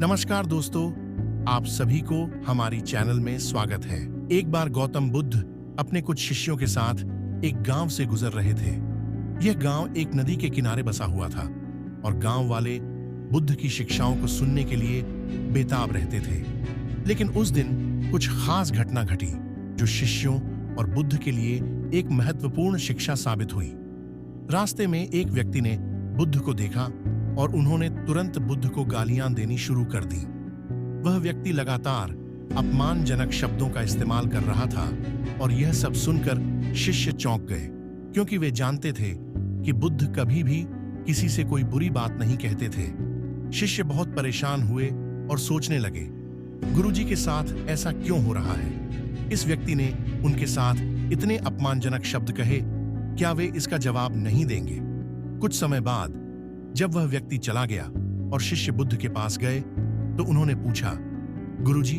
नमस्कार दोस्तों, आप सभी को हमारी चैनल में स्वागत है। एक बार गौतम बुद्ध अपने कुछ शिष्यों के साथ एक गांव से गुजर रहे थे। यह गांव एक नदी के किनारे बसा हुआ था और गांव वाले बुद्ध की शिक्षाओं को सुनने के लिए बेताब रहते थे। लेकिन उस दिन कुछ खास घटना घटी जो शिष्यों और बुद्ध के लिए एक महत्वपूर्ण शिक्षा साबित हुई। रास्ते में एक व्यक्ति ने बुद्ध को देखा और उन्होंने तुरंत बुद्ध को गालियां देनी शुरू कर दी। वह व्यक्ति लगातार अपमानजनक शब्दों का इस्तेमाल कर रहा था और यह सब सुनकर शिष्य चौंक गए, क्योंकि वे जानते थे कि बुद्ध कभी भी किसी से कोई बुरी बात नहीं कहते थे। शिष्य बहुत परेशान हुए और सोचने लगे, गुरुजी के साथ ऐसा क्यों हो रहा है? इस व्यक्ति ने उनके साथ इतने अपमानजनक शब्द कहे, क्या वे इसका जवाब नहीं देंगे? कुछ समय बाद जब वह व्यक्ति चला गया और शिष्य बुद्ध के पास गए तो उन्होंने पूछा, गुरुजी,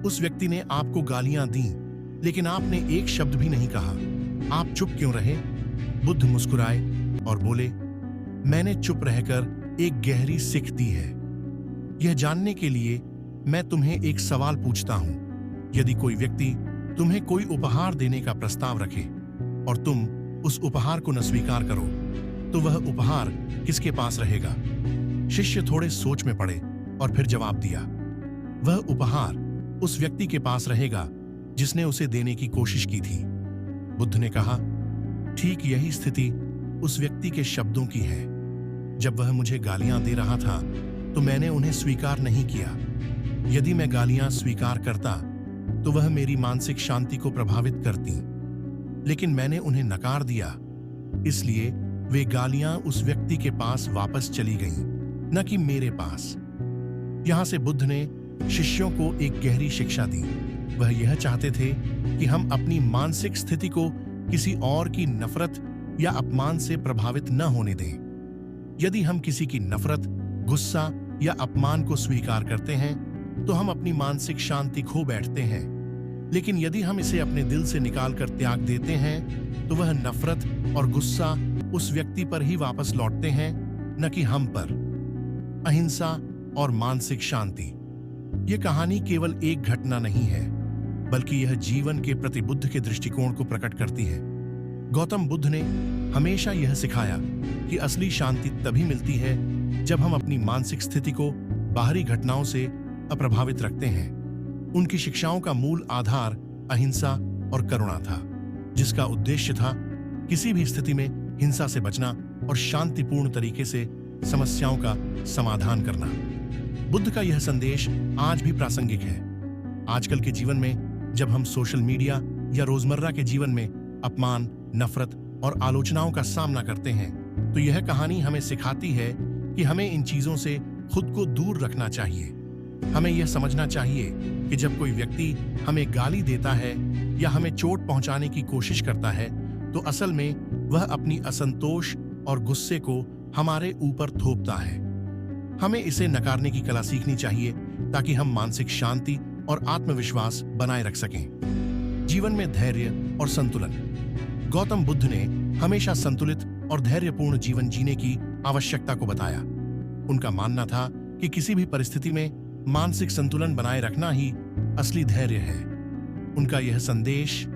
उस व्यक्ति ने आपको गालियां दी लेकिन आपने एक शब्द भी नहीं कहा, आप चुप क्यों रहे? बुद्ध मुस्कुराए और बोले, मैंने चुप रहकर एक गहरी सीख दी है। यह जानने के लिए मैं तुम्हें एक सवाल पूछता हूं। यदि कोई व्यक्ति तुम्हें कोई उपहार देने का प्रस्ताव रखे और तुम उस उपहार को न स्वीकार करो तो वह उपहार किसके पास रहेगा? शिष्य थोड़े सोच में पड़े और फिर जवाब दिया, वह उपहार उस व्यक्ति के पास रहेगा जिसने उसे देने की कोशिश की थी। बुद्ध ने कहा, ठीक यही स्थिति उस व्यक्ति के शब्दों की है। जब वह मुझे गालियां दे रहा था तो मैंने उन्हें स्वीकार नहीं किया। यदि मैं गालियां स्वीकार करता तो वह मेरी मानसिक शांति को प्रभावित करती, लेकिन मैंने उन्हें नकार दिया, इसलिए वे गालियां उस व्यक्ति के पास वापस चली गईं, न कि मेरे पास। यहां से बुद्ध ने शिष्यों को एक गहरी शिक्षा दी। वह यह चाहते थे कि हम अपनी मानसिक स्थिति को किसी और की नफरत या अपमान से प्रभावित न होने दें। यदि हम किसी की नफरत, गुस्सा या अपमान को स्वीकार करते हैं तो हम अपनी मानसिक शांति खो बैठते हैं। लेकिन यदि हम इसे अपने दिल से निकालकर त्याग देते हैं तो वह नफरत और गुस्सा उस व्यक्ति पर ही वापस लौटते हैं, न कि हम पर। अहिंसा और मानसिक शांति, यह कहानी केवल एक घटना नहीं है, बल्कि यह जीवन के प्रति बुद्ध के दृष्टिकोण को प्रकट करती है। गौतम बुद्ध ने हमेशा यह सिखाया कि असली शांति तभी मिलती है जब हम अपनी मानसिक स्थिति को बाहरी घटनाओं से अप्रभावित रखते हैं। उनकी शिक्षाओं का मूल आधार अहिंसा और करुणा था, जिसका उद्देश्य था किसी भी स्थिति में हिंसा से बचना और शांतिपूर्ण तरीके से समस्याओं का समाधान करना। बुद्ध का यह संदेश आज भी प्रासंगिक है। आजकल के जीवन में जब हम सोशल मीडिया या रोजमर्रा के जीवन में अपमान, नफरत और आलोचनाओं का सामना करते हैं तो यह कहानी हमें सिखाती है कि हमें इन चीजों से खुद को दूर रखना चाहिए। हमें यह समझना चाहिए कि जब कोई व्यक्ति हमें गाली देता है या हमें चोट पहुंचाने की कोशिश करता है तो असल में वह अपनी असंतोष और गुस्से को हमारे ऊपर थोपता है। हमें इसे नकारने की कला सीखनी चाहिए ताकि हम मानसिक शांति और आत्मविश्वास बनाए रख सकें। जीवन में धैर्य और संतुलन, गौतम बुद्ध ने हमेशा संतुलित और धैर्यपूर्ण जीवन जीने की आवश्यकता को बताया। उनका मानना था कि किसी भी परिस्थिति में मानसिक संतुलन बनाए रखना ही असली धैर्य है। उनका यह संदेश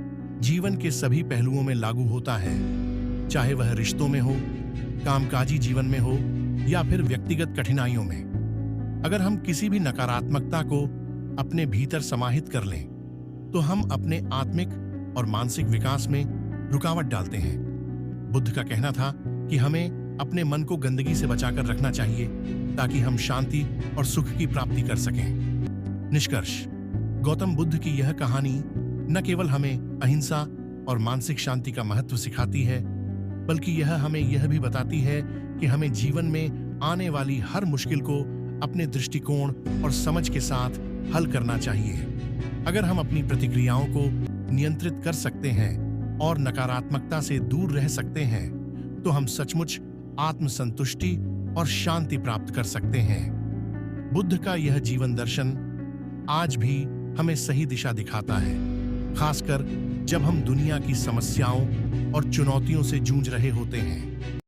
जीवन के सभी पहलुओं में लागू होता है, चाहे वह रिश्तों में हो, कामकाजी जीवन में हो या फिर व्यक्तिगत कठिनाइयों में। अगर हम किसी भी नकारात्मकता को अपने भीतर समाहित कर लें तो हम अपने आत्मिक और मानसिक विकास में रुकावट डालते हैं। बुद्ध का कहना था कि हमें अपने मन को गंदगी से बचाकर रखना चाहिए ताकि हम शांति और सुख की प्राप्ति कर सकें। निष्कर्ष, गौतम बुद्ध की यह कहानी न केवल हमें अहिंसा और मानसिक शांति का महत्व सिखाती है, बल्कि यह हमें यह भी बताती है कि हमें जीवन में आने वाली हर मुश्किल को अपने दृष्टिकोण और समझ के साथ हल करना चाहिए। अगर हम अपनी प्रतिक्रियाओं को नियंत्रित कर सकते हैं और नकारात्मकता से दूर रह सकते हैं तो हम सचमुच आत्मसंतुष्टि और शांति प्राप्त कर सकते हैं। बुद्ध का यह जीवन दर्शन आज भी हमें सही दिशा दिखाता है, खासकर जब हम दुनिया की समस्याओं और चुनौतियों से जूझ रहे होते हैं।